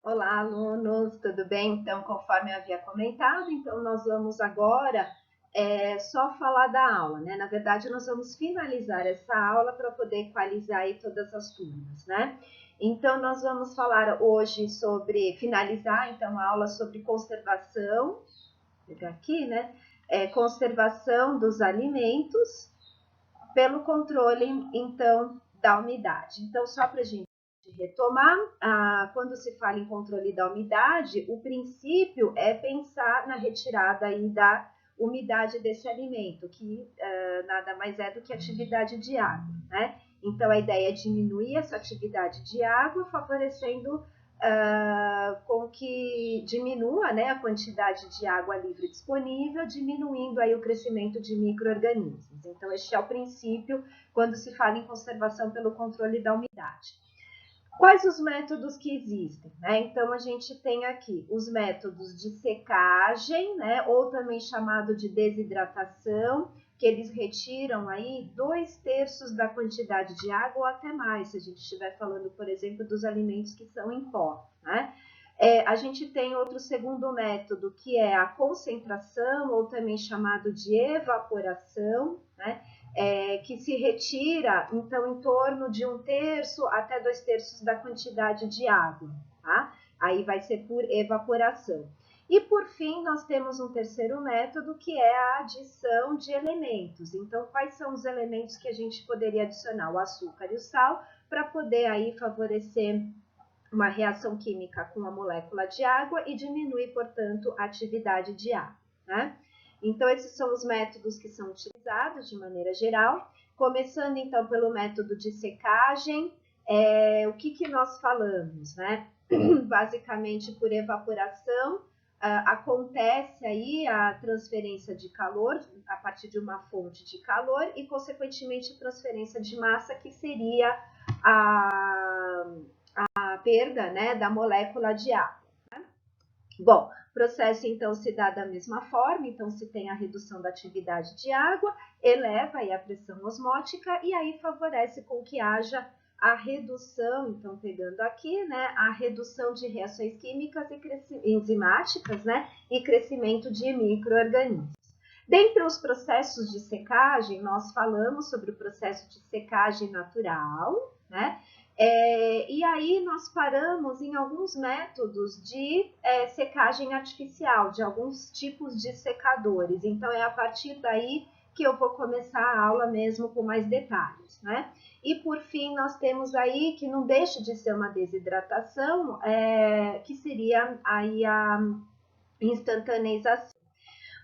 Olá, alunos, tudo bem? Então, conforme eu havia comentado, então nós vamos agora só falar da aula, né? Na verdade, nós vamos finalizar essa aula para poder equalizar aí todas as turmas, né? Então, nós vamos falar hoje sobre, finalizar então a aula sobre conservação, vou pegar aqui, né? Conservação dos alimentos pelo controle, então, da umidade. Então, só para a gente retomar, quando se fala em controle da umidade, o princípio é pensar na retirada aí da umidade desse alimento, que nada mais é do que atividade de água, né? Então, a ideia é diminuir essa atividade de água, favorecendo com que diminua, né, a quantidade de água livre disponível, diminuindo aí o crescimento de micro-organismos. Então, este é o princípio quando se fala em conservação pelo controle da umidade. Quais os métodos que existem? Né? Então, a gente tem aqui os métodos de secagem, né? Ou também chamado de desidratação, que eles retiram aí 2/3 da quantidade de água ou até mais, se a gente estiver falando, por exemplo, dos alimentos que são em pó, né? A gente tem outro segundo método, que é a concentração, ou também chamado de evaporação, né? Que se retira, então, em torno de 1/3 até 2/3 da quantidade de água, tá? Aí vai ser por evaporação. E, por fim, nós temos um terceiro método, que é a adição de elementos. Então, quais são os elementos que a gente poderia adicionar? O açúcar e o sal, para poder aí favorecer uma reação química com a molécula de água e diminuir, portanto, a atividade de água, né? Então, esses são os métodos que são utilizados de maneira geral. Começando, então, pelo método de secagem, o que nós falamos, né? Basicamente, por evaporação, acontece aí a transferência de calor a partir de uma fonte de calor e, consequentemente, transferência de massa, que seria a perda, né, da molécula de água. Né? Bom, o processo então se dá da mesma forma, então se tem a redução da atividade de água, eleva aí a pressão osmótica e aí favorece com que haja a redução, então pegando aqui, né, a redução de reações químicas e enzimáticas, né, e crescimento de micro-organismos. Dentre os processos de secagem, nós falamos sobre o processo de secagem natural, né? E aí nós paramos em alguns métodos de secagem artificial, de alguns tipos de secadores. Então, é a partir daí que eu vou começar a aula mesmo com mais detalhes, né? E, por fim, nós temos aí, que não deixa de ser uma desidratação, que seria aí a instantaneização.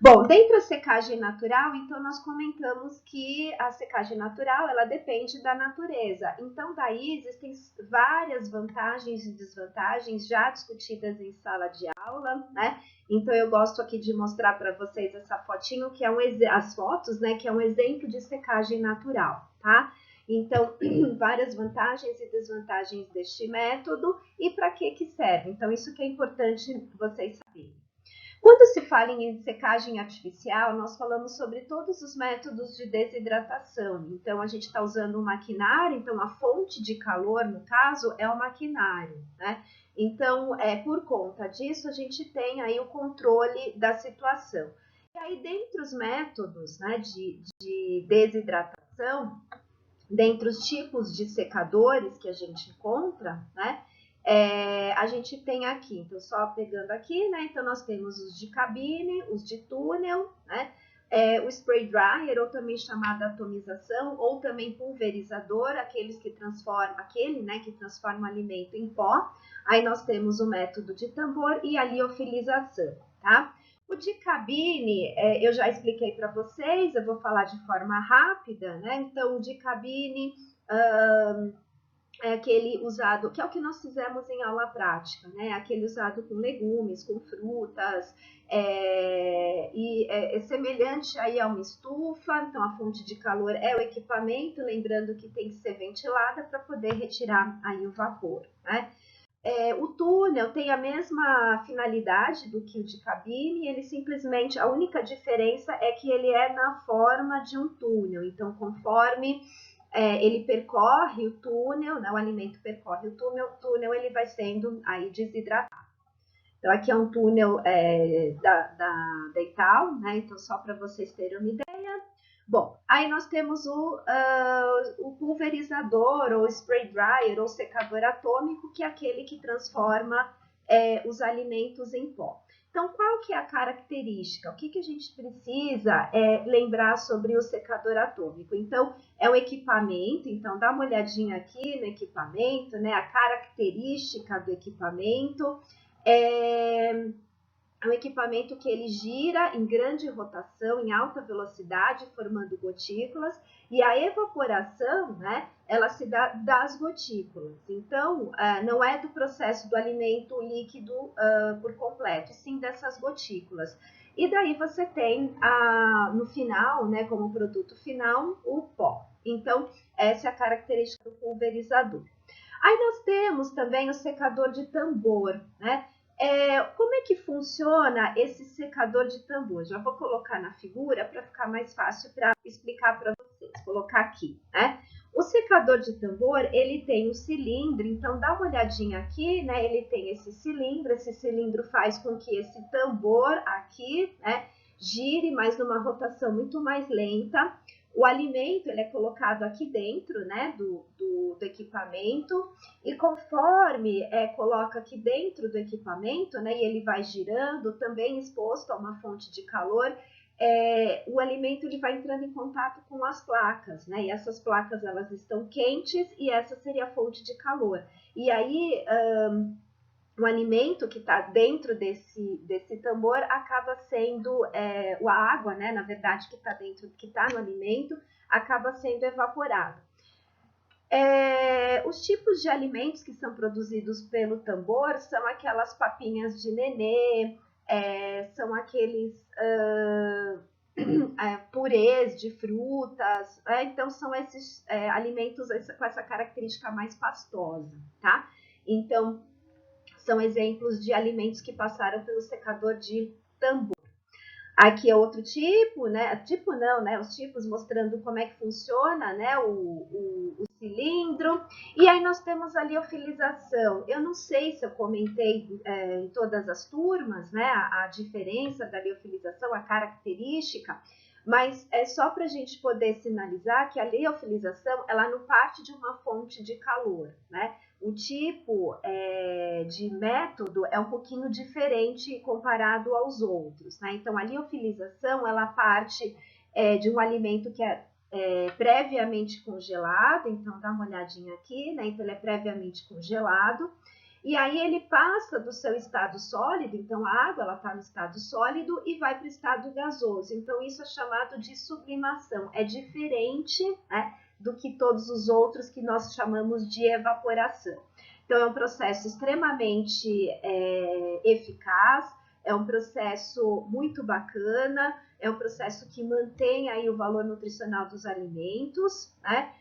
Bom, dentro da secagem natural, então nós comentamos que a secagem natural, ela depende da natureza. Então, daí existem várias vantagens e desvantagens já discutidas em sala de aula, né? Então, eu gosto aqui de mostrar para vocês essa fotinho, que é as fotos, né? Que é um exemplo de secagem natural, tá? Então, várias vantagens e desvantagens deste método e para que serve. Então, isso que é importante vocês saberem. Quando se fala em secagem artificial, nós falamos sobre todos os métodos de desidratação. Então, a gente está usando um maquinário, então a fonte de calor, no caso, é o maquinário, né? Então, por conta disso, a gente tem aí o controle da situação. E aí, dentre os métodos, né, de desidratação, dentre os tipos de secadores que a gente encontra, né, a gente tem aqui, então só pegando aqui, né, então nós temos os de cabine, os de túnel, né, o spray dryer, ou também chamado atomização, ou também pulverizador, aquele, né, que transforma o alimento em pó. Aí nós temos o método de tambor e a liofilização, tá? O de cabine, eu já expliquei para vocês, eu vou falar de forma rápida, né? Então, o de cabine é aquele usado, que é o que nós fizemos em aula prática, né? Aquele usado com legumes, com frutas, é semelhante aí a uma estufa, então a fonte de calor é o equipamento, lembrando que tem que ser ventilada para poder retirar aí o vapor, né? O túnel tem a mesma finalidade do que o de cabine, ele simplesmente, a única diferença é que ele é na forma de um túnel, então conforme ele percorre o túnel, né, o alimento percorre o túnel ele vai sendo aí desidratado. Então, aqui é um túnel da Deital, né? Então, só para vocês terem uma ideia. Bom, aí nós temos o pulverizador, ou spray dryer, ou secador atômico, que é aquele que transforma os alimentos em pó. Então, qual que é a característica? O que a gente precisa lembrar sobre o secador atômico? Então, é o equipamento, então dá uma olhadinha aqui no equipamento, né? A característica do equipamento. É um equipamento que ele gira em grande rotação, em alta velocidade, formando gotículas, e a evaporação, né, ela se dá das gotículas. Então, não é do processo do alimento líquido por completo, sim dessas gotículas. E daí você tem, no final, né, como produto final, o pó. Então, essa é a característica do pulverizador. Aí nós temos também o secador de tambor, né? Como é que funciona esse secador de tambor? Já vou colocar na figura para ficar mais fácil para explicar para vocês. Vou colocar aqui, né? O secador de tambor, ele tem um cilindro, então dá uma olhadinha aqui, né? Ele tem esse cilindro faz com que esse tambor aqui, né, gire, mas numa rotação muito mais lenta. O alimento ele é colocado aqui dentro, né, do equipamento, e conforme coloca aqui dentro do equipamento, né, e ele vai girando, também exposto a uma fonte de calor, o alimento ele vai entrando em contato com as placas, né, e essas placas elas estão quentes e essa seria a fonte de calor. E aí o alimento que está dentro desse tambor acaba sendo a água, né, na verdade, que está dentro, que está no alimento, acaba sendo evaporado. Os tipos de alimentos que são produzidos pelo tambor são aquelas papinhas de nenê, são aqueles purês de frutas, então são esses alimentos com essa característica mais pastosa, tá? Então, são exemplos de alimentos que passaram pelo secador de tambor. Aqui é outro tipo, né? Tipo não, né? Os tipos mostrando como é que funciona, né? O cilindro. E aí nós temos a liofilização. Eu não sei se eu comentei em todas as turmas, né? A diferença da liofilização, a característica, mas é só para a gente poder sinalizar que a liofilização ela não parte de uma fonte de calor, né? O tipo de método é um pouquinho diferente comparado aos outros, né? Então, a liofilização, ela parte de um alimento que é previamente congelado, então dá uma olhadinha aqui, né? Então, ele é previamente congelado, e aí ele passa do seu estado sólido, então a água ela está no estado sólido e vai para o estado gasoso, então isso é chamado de sublimação, é diferente, né, do que todos os outros que nós chamamos de evaporação. Então, é um processo extremamente eficaz, é um processo muito bacana, é um processo que mantém aí o valor nutricional dos alimentos, né?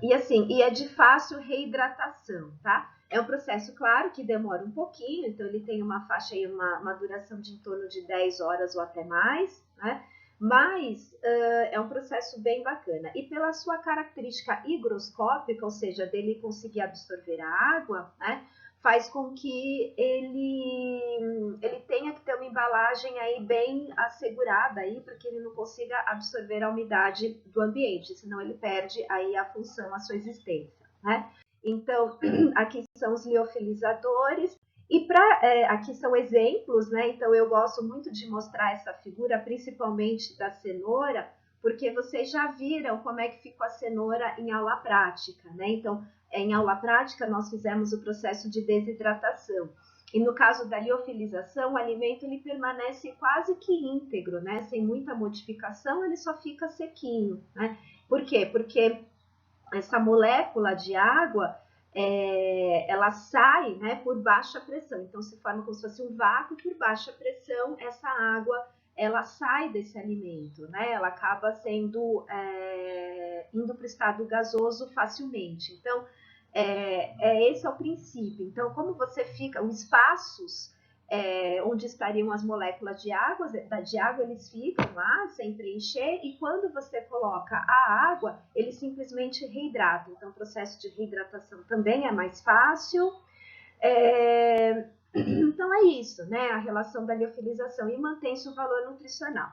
E assim, e é de fácil reidratação, tá? É um processo, claro, que demora um pouquinho, então ele tem uma faixa aí, uma duração de em torno de 10 horas ou até mais, né? Mas é um processo bem bacana. E pela sua característica higroscópica, ou seja, dele conseguir absorver a água, né? Faz com que ele tenha que ter uma embalagem aí bem assegurada aí, para que ele não consiga absorver a umidade do ambiente, senão ele perde aí a função, a sua existência, né? Então, aqui são os liofilizadores, e aqui são exemplos, né? Então, eu gosto muito de mostrar essa figura, principalmente da cenoura, porque vocês já viram como é que ficou a cenoura em aula prática, né? Então, em aula prática, nós fizemos o processo de desidratação. E no caso da liofilização, o alimento ele permanece quase que íntegro, né? Sem muita modificação, ele só fica sequinho, né? Por quê? Porque essa molécula de água, ela sai, né, por baixa pressão. Então, se forma como se fosse um vácuo por baixa pressão, essa água ela sai desse alimento, né? Ela acaba sendo indo para o estado gasoso facilmente. Então, esse é o princípio. Então, como você fica, os espaços onde estariam as moléculas de água, eles ficam lá sem preencher, e quando você coloca a água, ele simplesmente reidrata. Então, o processo de reidratação também é mais fácil. Então, é isso, né? A relação da liofilização, e mantém-se o valor nutricional.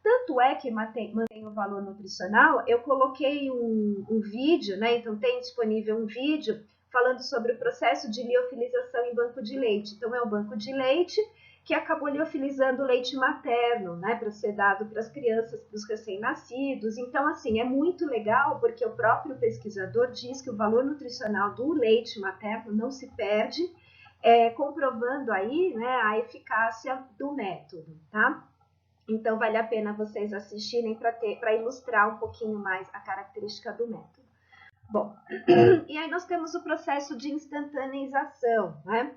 Tanto é que mantém o valor nutricional, eu coloquei um vídeo, né? Então, tem disponível um vídeo falando sobre o processo de liofilização em banco de leite. Então, é um banco de leite que acabou liofilizando o leite materno, né, para ser dado para as crianças, para os recém-nascidos. Então, assim, é muito legal, porque o próprio pesquisador diz que o valor nutricional do leite materno não se perde, comprovando aí, né, a eficácia do método, tá? Então, vale a pena vocês assistirem para ilustrar um pouquinho mais a característica do método. Bom, e aí nós temos o processo de instantaneização, né?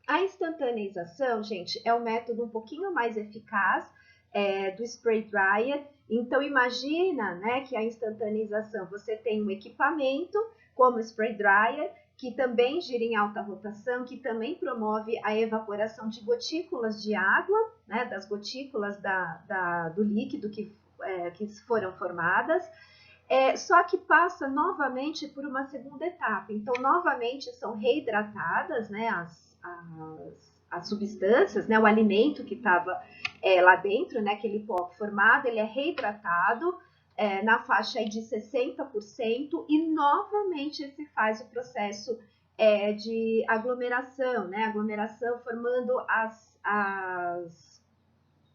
A instantaneização, gente, é um método um pouquinho mais eficaz do spray dryer. Então, imagina, né, que a instantaneização, você tem um equipamento como o spray dryer, que também gira em alta rotação, que também promove a evaporação de gotículas de água, né, das gotículas do líquido que foram formadas. Só que passa novamente por uma segunda etapa. Então, novamente são reidratadas, né, as substâncias, né, o alimento que estava lá dentro, né, aquele pó formado, ele é reidratado na faixa aí de 60%, e novamente se faz o processo de aglomeração, né, aglomeração formando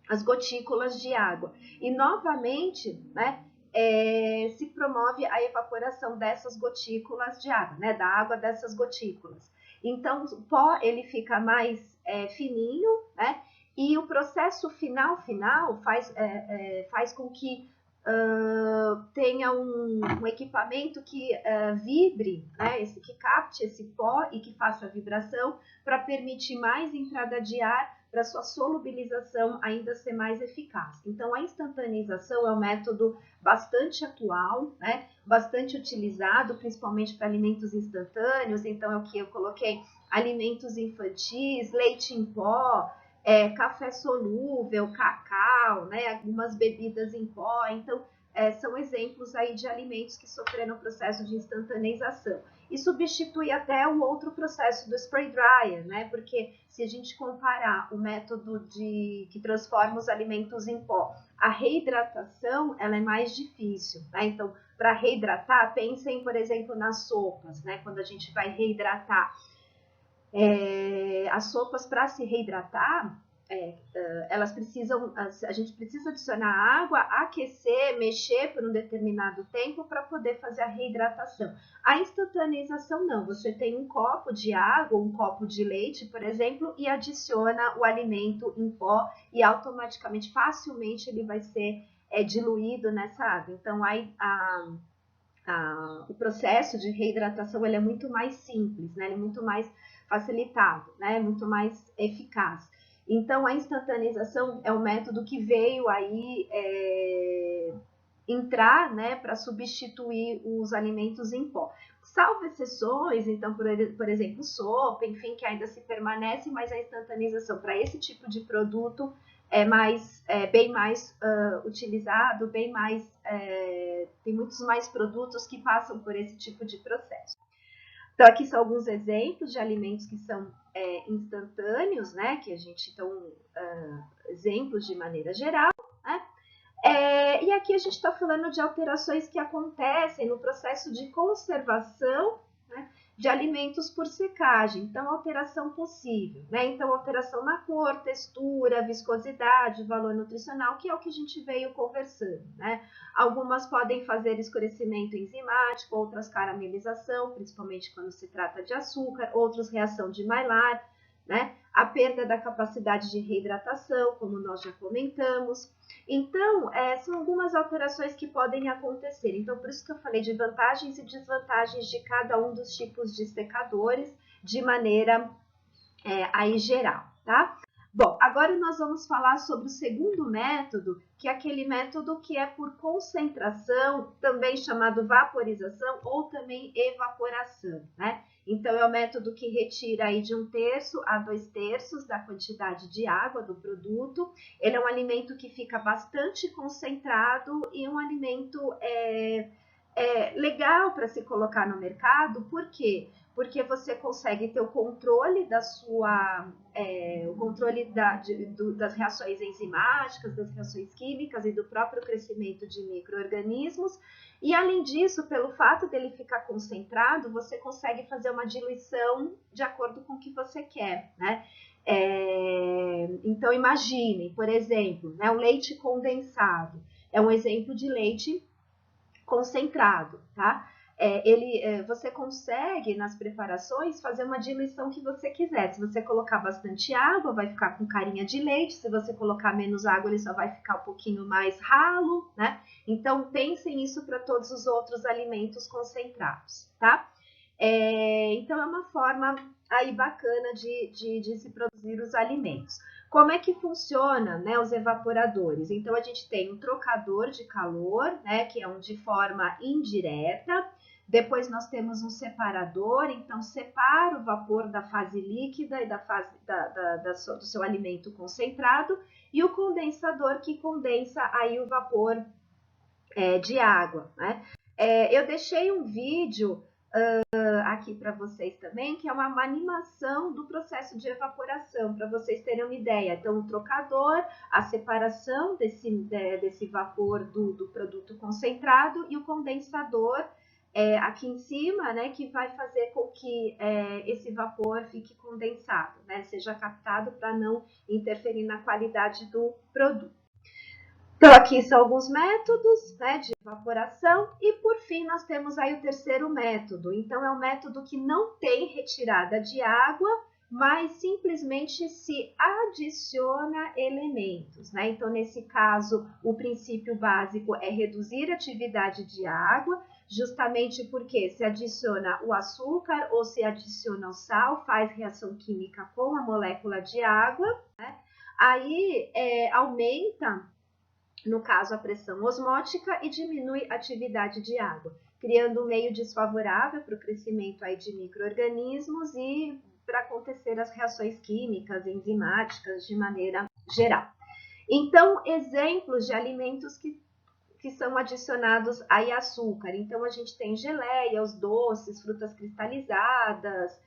as gotículas de água. E novamente, né, se promove a evaporação dessas gotículas de água, né, da água dessas gotículas. Então, o pó ele fica mais fininho, né, e o processo final faz com que tenha um equipamento que vibre, né, que capte esse pó e que faça a vibração para permitir mais entrada de ar, para sua solubilização ainda ser mais eficaz. Então, a instantaneização é um método bastante atual, né, bastante utilizado, principalmente para alimentos instantâneos. Então, é o que eu coloquei: alimentos infantis, leite em pó, café solúvel, cacau, né, algumas bebidas em pó. Então, são exemplos aí de alimentos que sofreram o processo de instantaneização. E substitui até o outro processo do spray dryer, né? Porque se a gente comparar o método que transforma os alimentos em pó, a reidratação, ela é mais difícil, né? Então, para reidratar, pensem, por exemplo, nas sopas, né? Quando a gente vai reidratar, as sopas, para se reidratar, elas precisam, a gente precisa adicionar água, aquecer, mexer por um determinado tempo para poder fazer a reidratação. A instantaneização não, você tem um copo de água, um copo de leite, por exemplo, e adiciona o alimento em pó e automaticamente, facilmente, ele vai ser diluído nessa água. Então, o processo de reidratação ele é muito mais simples, né? Ele é muito mais facilitado, né? Muito mais eficaz. Então, a instantaneização é um método que veio aí entrar, né, para substituir os alimentos em pó. Salvo exceções, então, por exemplo, sopa, enfim, que ainda se permanece, mas a instantaneização para esse tipo de produto bem mais utilizado, tem muitos mais produtos que passam por esse tipo de processo. Então, aqui são alguns exemplos de alimentos que são instantâneos, né? Que a gente, então, exemplos de maneira geral, né? E aqui a gente está falando de alterações que acontecem no processo de conservação, né, de alimentos por secagem. Então, alteração possível, né? Então, alteração na cor, textura, viscosidade, valor nutricional, que é o que a gente veio conversando, né? Algumas podem fazer escurecimento enzimático, outras caramelização, principalmente quando se trata de açúcar, outros reação de Maillard, né? A perda da capacidade de reidratação, como nós já comentamos. Então, são algumas alterações que podem acontecer. Então, por isso que eu falei de vantagens e desvantagens de cada um dos tipos de secadores, de maneira aí geral, tá? Bom, agora nós vamos falar sobre o segundo método, que é aquele método que é por concentração, também chamado vaporização ou também evaporação, né? Então, é o método que retira aí de 1/3 a 2/3 da quantidade de água do produto. Ele é um alimento que fica bastante concentrado e um alimento legal para se colocar no mercado. Por quê? Porque você consegue ter o controle das reações enzimáticas, das reações químicas e do próprio crescimento de micro-organismos. E, além disso, pelo fato dele ficar concentrado, você consegue fazer uma diluição de acordo com o que você quer, né? Então, imagine, por exemplo, né, o leite condensado. É um exemplo de leite concentrado, tá? Você consegue, nas preparações, fazer uma diluição que você quiser. Se você colocar bastante água, vai ficar com carinha de leite. Se você colocar menos água, ele só vai ficar um pouquinho mais ralo, né? Então, pensem nisso para todos os outros alimentos concentrados, tá? Então, é uma forma aí bacana de se produzir os alimentos. Como é que funciona, né, os evaporadores? Então, a gente tem um trocador de calor, né, que é um de forma indireta. Depois, nós temos um separador, então, separa o vapor da fase líquida e da fase do seu alimento concentrado. E o condensador, que condensa aí o vapor de água, né? Eu deixei um vídeo aqui para vocês também, que é uma animação do processo de evaporação, para vocês terem uma ideia. Então, o trocador, a separação desse vapor do produto concentrado e o condensador aqui em cima, né, que vai fazer com que esse vapor fique condensado, né, seja captado para não interferir na qualidade do produto. Então, aqui são alguns métodos, né, de evaporação e, por fim, nós temos aí o terceiro método. Então, é um método que não tem retirada de água, mas simplesmente se adiciona elementos, né? Então, nesse caso, o princípio básico é reduzir a atividade de água, justamente porque se adiciona o açúcar ou se adiciona o sal, faz reação química com a molécula de água, né? Aí aumenta, no caso, a pressão osmótica e diminui a atividade de água, criando um meio desfavorável para o crescimento aí de micro-organismos e para acontecer as reações químicas, enzimáticas de maneira geral. Então, exemplos de alimentos que são adicionados aí açúcar. Então, a gente tem geleia, os doces, frutas cristalizadas,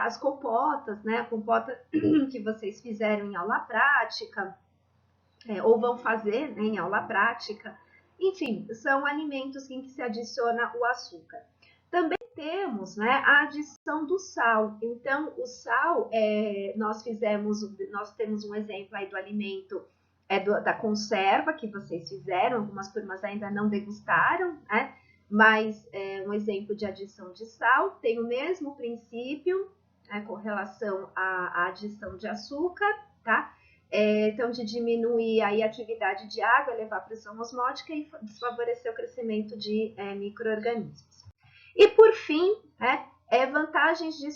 as compotas, né? A compota que vocês fizeram em aula prática, ou vão fazer, né, em aula prática. Enfim, são alimentos em que se adiciona o açúcar. Também temos, né, a adição do sal. Então, o sal, nós temos um exemplo aí do alimento da conserva que vocês fizeram, algumas turmas ainda não degustaram, né? Mas um exemplo de adição de sal tem o mesmo princípio, né, com relação à adição de açúcar, tá? Então, de diminuir aí a atividade de água, elevar a pressão osmótica e desfavorecer o crescimento de micro-organismos. E, por fim, vantagens e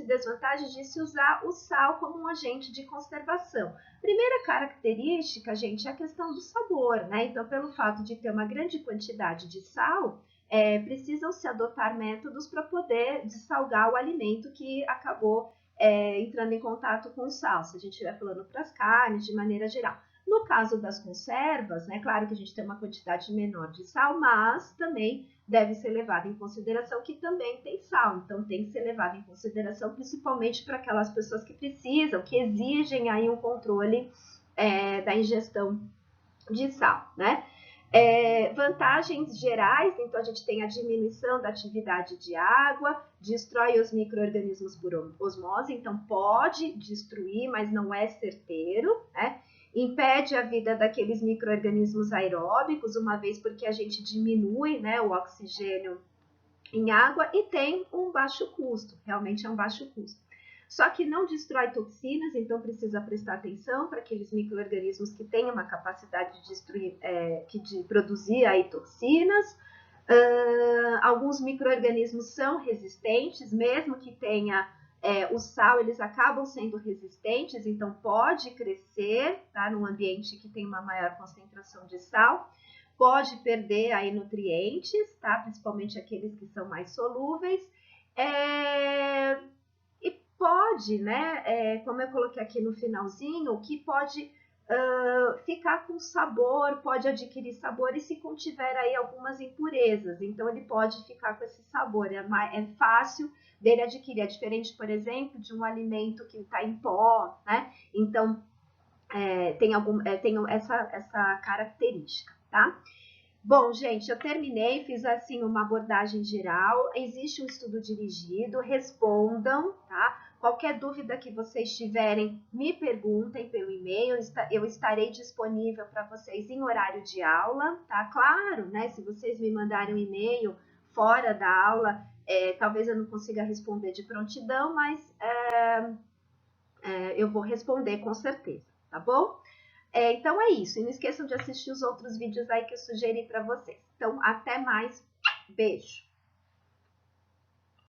desvantagens de se usar o sal como um agente de conservação. Primeira característica, gente, é a questão do sabor, né? Então, pelo fato de ter uma grande quantidade de sal, precisam se adotar métodos para poder dessalgar o alimento que acabou entrando em contato com o sal, se a gente estiver falando para as carnes, de maneira geral. No caso das conservas, né, claro que a gente tem uma quantidade menor de sal, mas também deve ser levado em consideração que também tem sal. Então, tem que ser levado em consideração, principalmente para aquelas pessoas que precisam, que exigem aí um controle da ingestão de sal, né? Vantagens gerais, então a gente tem a diminuição da atividade de água, destrói os micro-organismos por osmose, então pode destruir, mas não é certeiro, né? Impede a vida daqueles micro-organismos aeróbicos, uma vez porque a gente diminui, né, o oxigênio em água e tem um baixo custo, realmente é um baixo custo. Só que não destrói toxinas, então precisa prestar atenção para aqueles micro-organismos que têm uma capacidade de destruir, de produzir aí toxinas. Alguns micro-organismos são resistentes, mesmo que tenha o sal, eles acabam sendo resistentes, então pode crescer, tá, num ambiente que tem uma maior concentração de sal. pode perder aí nutrientes, tá? Principalmente aqueles que são mais solúveis. E pode, né, como eu coloquei aqui no finalzinho, que pode ficar com sabor, pode adquirir sabor e se contiver aí algumas impurezas, então ele pode ficar com esse sabor, é fácil dele adquirir, é diferente, por exemplo, de um alimento que está em pó, né? Então tem essa característica, tá? Bom, gente, eu terminei, fiz assim uma abordagem geral. Existe um estudo dirigido, respondam, tá? Qualquer dúvida que vocês tiverem, me perguntem pelo e-mail, eu estarei disponível para vocês em horário de aula, tá? Claro, né? Se vocês me mandarem um e-mail fora da aula, talvez eu não consiga responder de prontidão, mas eu vou responder com certeza, tá bom? Então é isso. E não esqueçam de assistir os outros vídeos aí que eu sugeri para vocês. Então, até mais. Beijo!